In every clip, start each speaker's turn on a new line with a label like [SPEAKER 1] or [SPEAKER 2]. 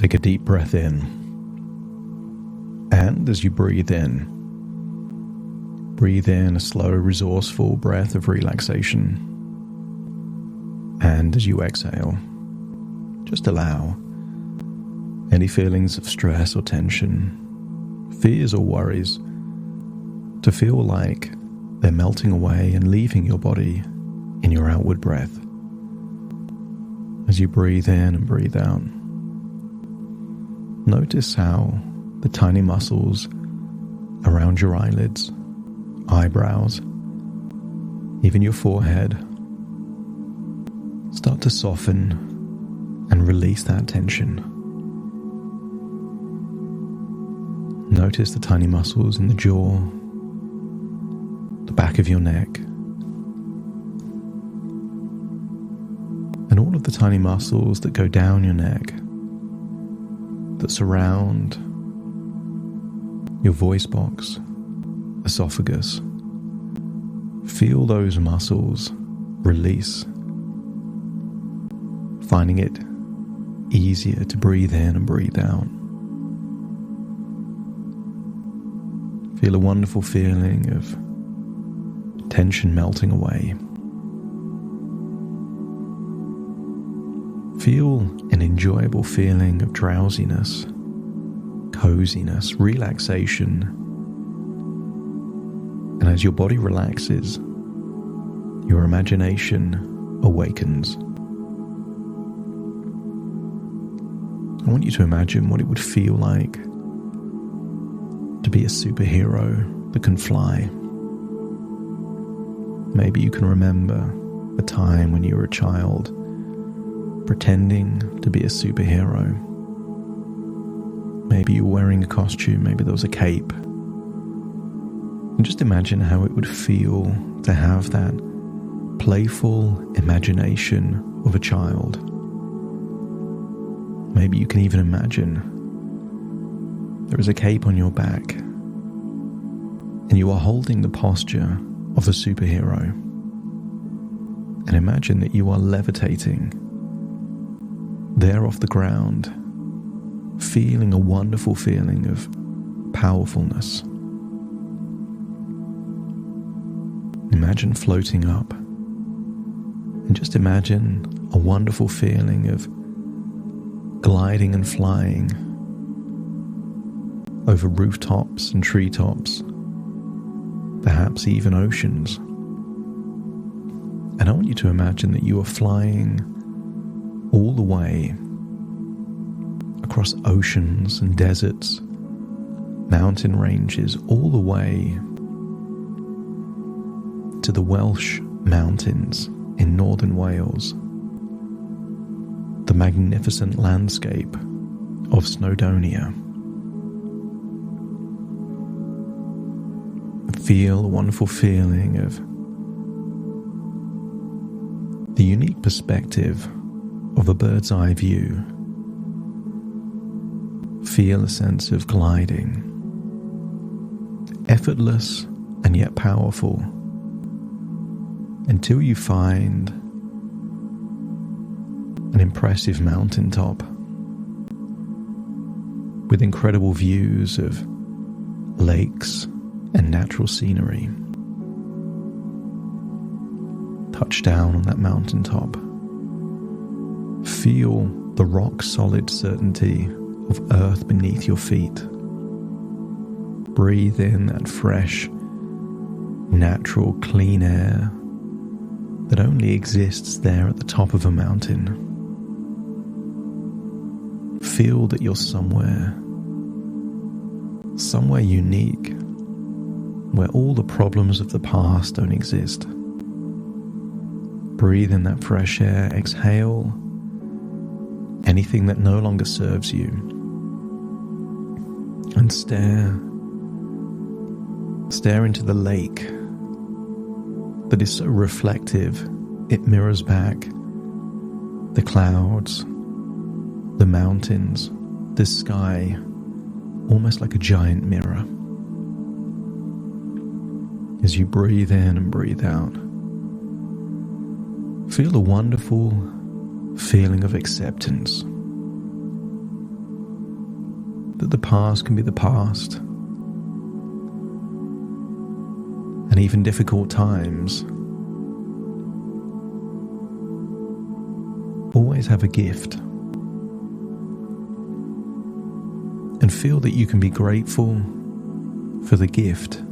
[SPEAKER 1] Take a deep breath in. And as you breathe in a slow, resourceful breath of relaxation. And as you exhale, just allow any feelings of stress or tension, fears or worries to feel like they're melting away and leaving your body in your outward breath. As you breathe in and breathe out, notice how the tiny muscles around your eyelids, eyebrows, even your forehead start to soften and release that tension. Notice the tiny muscles in the jaw, the back of your neck, and all of the tiny muscles that go down your neck, that surround your voice box, esophagus. Feel those muscles release, finding it easier to breathe in and breathe out. Feel a wonderful feeling of tension melting away. Feel an enjoyable feeling of drowsiness, coziness, relaxation. And as your body relaxes, your imagination awakens. I want you to imagine what it would feel like to be a superhero that can fly. Maybe you can remember a time when you were a child pretending to be a superhero. Maybe you were wearing a costume, maybe there was a cape. And just imagine how it would feel to have that playful imagination of a child. Maybe you can even imagine there is a cape on your back and you are holding the posture of a superhero. And imagine that you are levitating there off the ground, feeling a wonderful feeling of powerfulness. Imagine floating up, and just imagine a wonderful feeling of gliding and flying over rooftops and treetops, perhaps even oceans. And I want you to imagine that you are flying all the way across oceans and deserts, mountain ranges, all the way to the Welsh mountains in northern Wales, the magnificent landscape of Snowdonia. Feel a wonderful feeling of the unique perspective of a bird's eye view. Feel a sense of gliding, effortless and yet powerful, until you find an impressive mountaintop with incredible views of lakes and natural scenery. Touch down on that mountaintop. Feel the rock-solid certainty of earth beneath your feet. Breathe in that fresh, natural, clean air that only exists there at the top of a mountain. Feel that you're somewhere unique, where all the problems of the past don't exist. Breathe in that fresh air, exhale anything that no longer serves you, and stare into the lake that is so reflective it mirrors back the clouds, the mountains, the sky, almost like a giant mirror. As you breathe in and breathe out, feel a wonderful feeling of acceptance. that the past can be the past, and even difficult times always have a gift. And feel that you can be grateful for the gift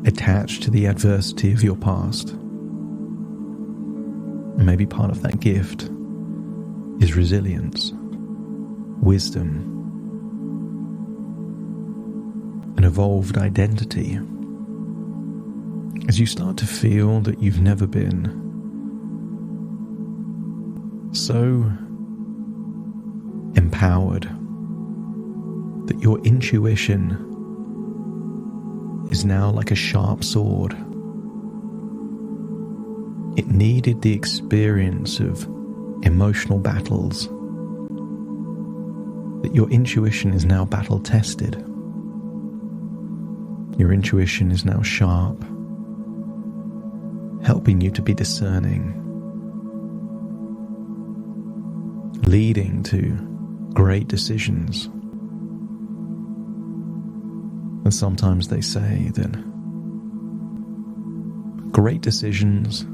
[SPEAKER 1] attached to the adversity of your past. And maybe part of that gift is resilience, wisdom, an evolved identity. As you start to feel that you've never been so empowered, that your intuition is now like a sharp sword. It needed the experience of emotional battles, that your intuition is now battle tested. Your intuition is now sharp, helping you to be discerning, leading to great decisions. And sometimes they say that great decisions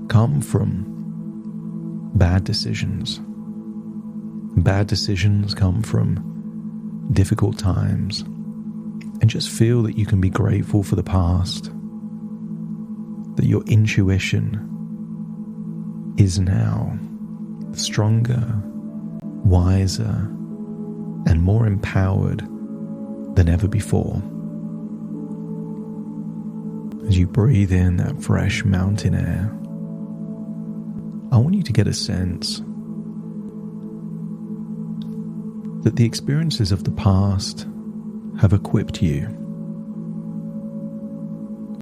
[SPEAKER 1] come from bad decisions. Bad decisions come from difficult times. And just feel that you can be grateful for the past, that your intuition is now stronger, wiser, and more empowered than ever before. As you breathe in that fresh mountain air, I want you to get a sense that the experiences of the past have equipped you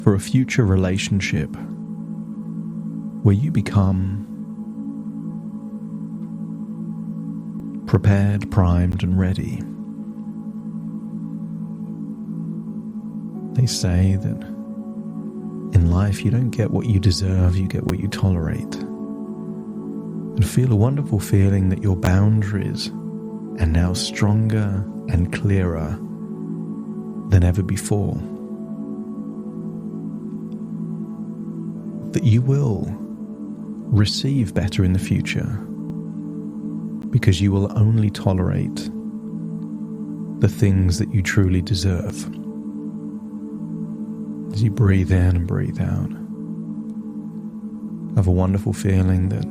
[SPEAKER 1] for a future relationship where you become prepared, primed, and ready. They say that in life you don't get what you deserve, you get what you tolerate. And feel a wonderful feeling that your boundaries are now stronger and clearer than ever before. That you will receive better in the future, because you will only tolerate the things that you truly deserve. As you breathe in and breathe out, have a wonderful feeling that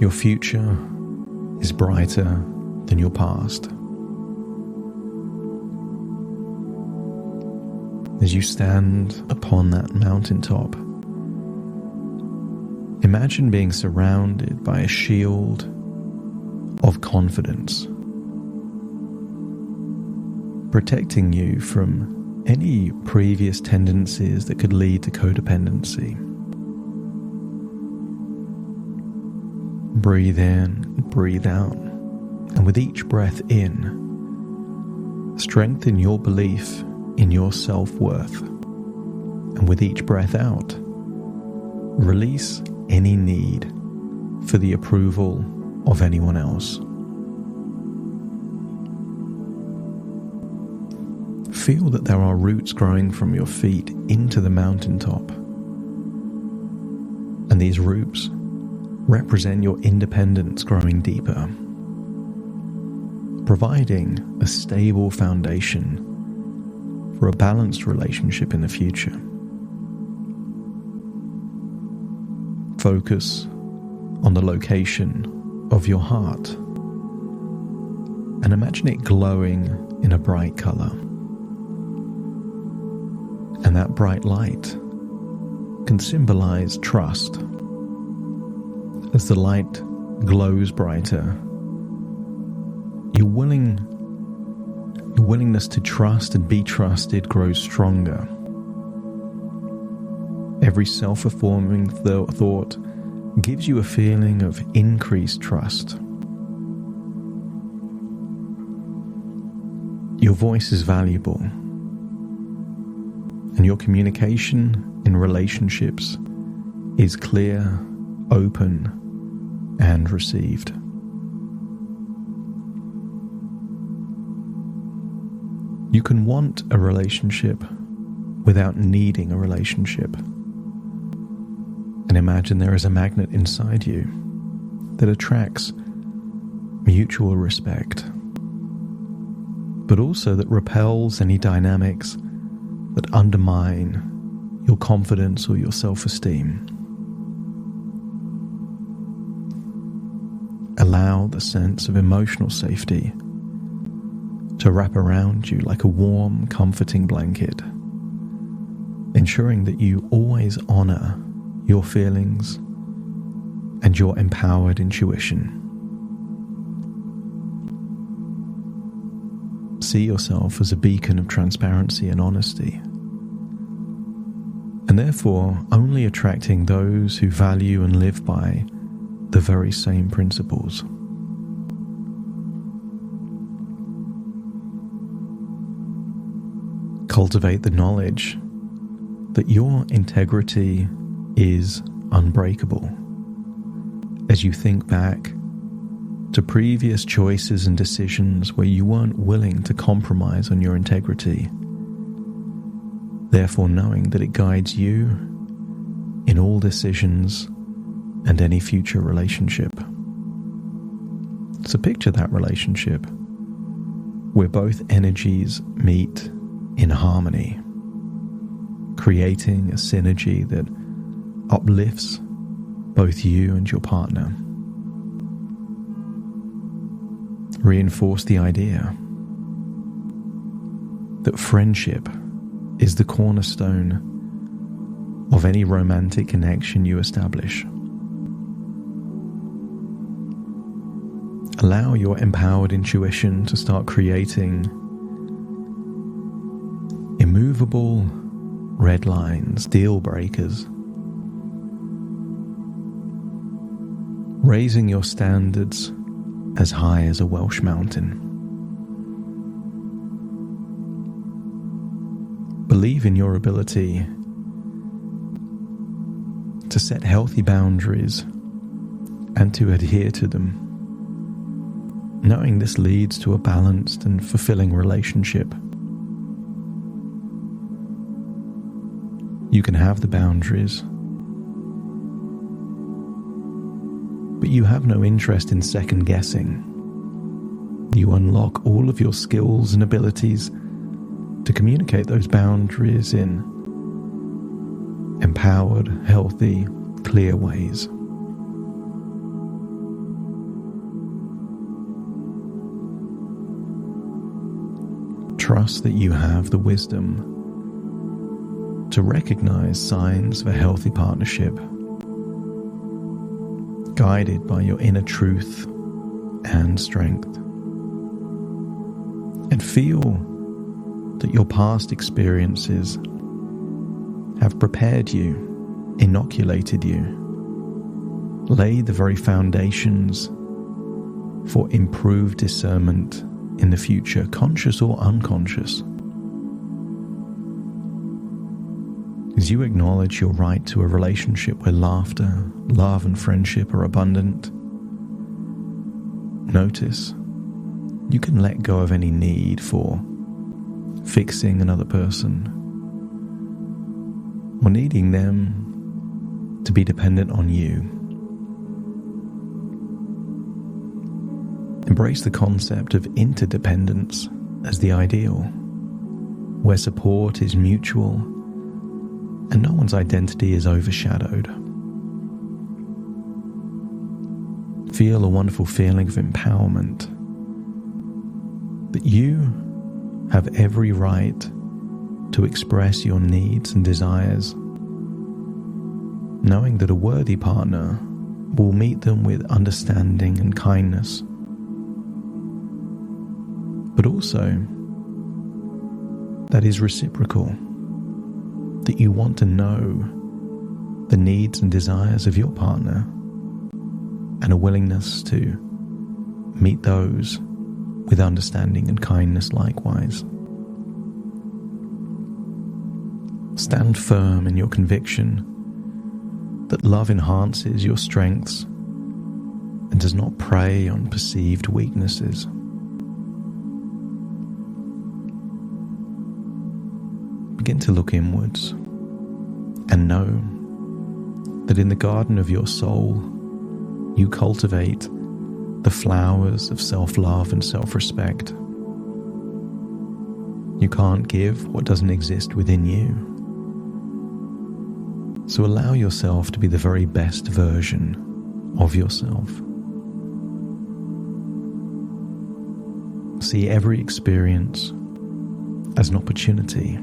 [SPEAKER 1] your future is brighter than your past. As you stand upon that mountaintop, imagine being surrounded by a shield of confidence, protecting you from any previous tendencies that could lead to codependency. Breathe in, breathe out, and with each breath in, strengthen your belief in your self-worth. And with each breath out, release any need for the approval of anyone else. Feel that there are roots growing from your feet into the mountaintop. And these roots represent your independence growing deeper, providing a stable foundation for a balanced relationship in the future. Focus on the location of your heart and imagine it glowing in a bright color. And that bright light can symbolize trust. As the light glows brighter, your willingness to trust and be trusted grows stronger. Every self-affirming thought gives you a feeling of increased trust. Your voice is valuable, and your communication in relationships is clear, open, and received. You can want a relationship without needing a relationship. And imagine there is a magnet inside you that attracts mutual respect, but also that repels any dynamics that undermine your confidence or your self-esteem. Allow the sense of emotional safety to wrap around you like a warm, comforting blanket, ensuring that you always honor your feelings and your empowered intuition. See yourself as a beacon of transparency and honesty, and therefore only attracting those who value and live by the very same principles. Cultivate the knowledge that your integrity is unbreakable as you think back to previous choices and decisions where you weren't willing to compromise on your integrity, therefore knowing that it guides you in all decisions and any future relationship. So picture that relationship where both energies meet in harmony, creating a synergy that uplifts both you and your partner. Reinforce the idea that friendship is the cornerstone of any romantic connection you establish. Allow your empowered intuition to start creating immovable red lines, deal breakers, raising your standards as high as a Welsh mountain. Believe in your ability to set healthy boundaries and to adhere to them, knowing this leads to a balanced and fulfilling relationship. You can have the boundaries, but you have no interest in second guessing. You unlock all of your skills and abilities to communicate those boundaries in empowered, healthy, clear ways. Trust that you have the wisdom to recognize signs of a healthy partnership, guided by your inner truth and strength. And feel that your past experiences have prepared you, inoculated you, laid the very foundations for improved discernment in the future, conscious or unconscious. As you acknowledge your right to a relationship where laughter, love and friendship are abundant, notice you can let go of any need for fixing another person or needing them to be dependent on you. Embrace the concept of interdependence as the ideal, where support is mutual and no one's identity is overshadowed. Feel a wonderful feeling of empowerment, that you have every right to express your needs and desires, knowing that a worthy partner will meet them with understanding and kindness, but also that is reciprocal, that you want to know the needs and desires of your partner and a willingness to meet those with understanding and kindness likewise. Stand firm in your conviction that love enhances your strengths and does not prey on perceived weaknesses. Begin to look inwards and know that in the garden of your soul, you cultivate the flowers of self-love and self-respect. You can't give what doesn't exist within you. So allow yourself to be the very best version of yourself. See every experience as an opportunity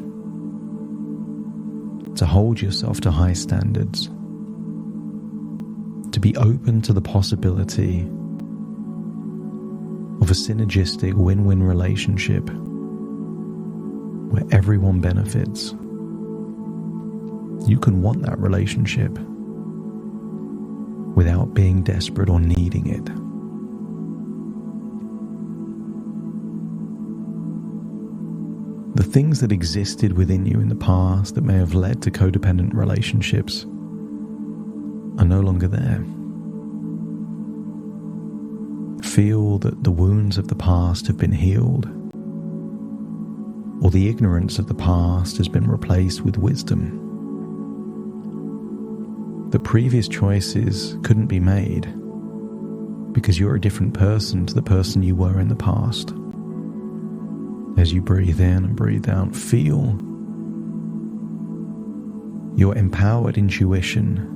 [SPEAKER 1] to hold yourself to high standards, to be open to the possibility of a synergistic win-win relationship where everyone benefits. You can want that relationship without being desperate or needing it. The things that existed within you in the past that may have led to codependent relationships are no longer there. Feel that the wounds of the past have been healed, or the ignorance of the past has been replaced with wisdom. The previous choices couldn't be made because you're a different person to the person you were in the past. As you breathe in and breathe out, feel your empowered intuition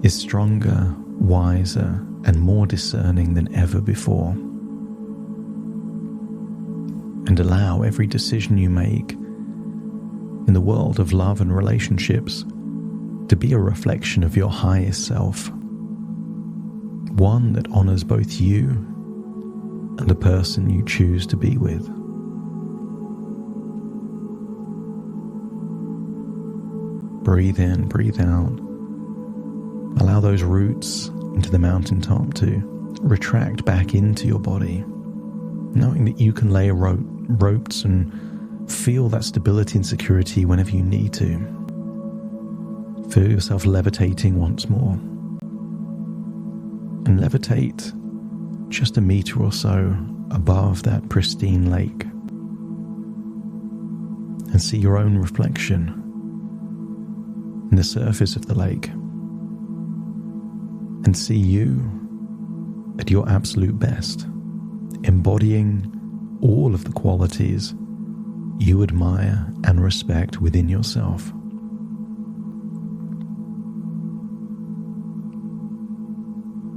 [SPEAKER 1] is stronger, wiser, and more discerning than ever before. And allow every decision you make in the world of love and relationships to be a reflection of your highest self, one that honors both you and the person you choose to be with. Breathe in, breathe out. Allow those roots into the mountaintop to retract back into your body, knowing that you can lay ropes and feel that stability and security whenever you need to. Feel yourself levitating once more. And levitate just a meter or so above that pristine lake. And see your own reflection in the surface of the lake. And see you at your absolute best, embodying all of the qualities you admire and respect within yourself.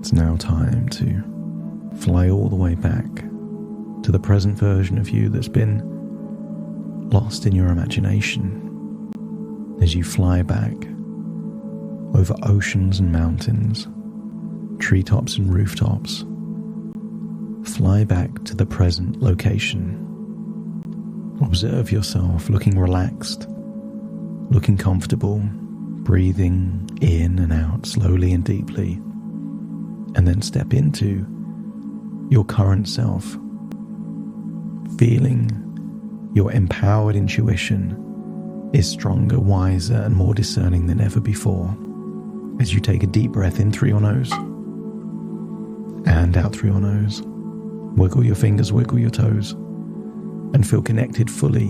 [SPEAKER 1] It's now time to fly all the way back to the present version of you that's been lost in your imagination. As you fly back over oceans and mountains, treetops and rooftops, fly back to the present location. Observe yourself looking relaxed, looking comfortable, breathing in and out slowly and deeply, and then step into your current self, feeling your empowered intuition is stronger, wiser, and more discerning than ever before. As you take a deep breath in through your nose and out through your nose, wiggle your fingers, wiggle your toes, and feel connected fully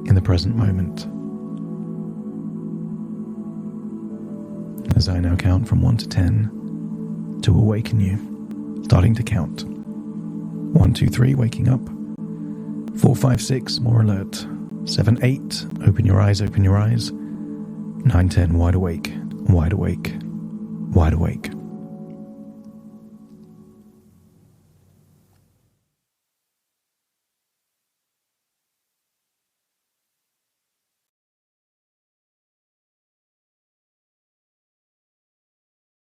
[SPEAKER 1] in the present moment. As I now count from 1 to 10 to awaken you, starting to count. 1, 2, 3, waking up. 4, 5, 6, more alert. 7, 8, open your eyes, open your eyes. 9, 10, wide awake, wide awake, wide awake.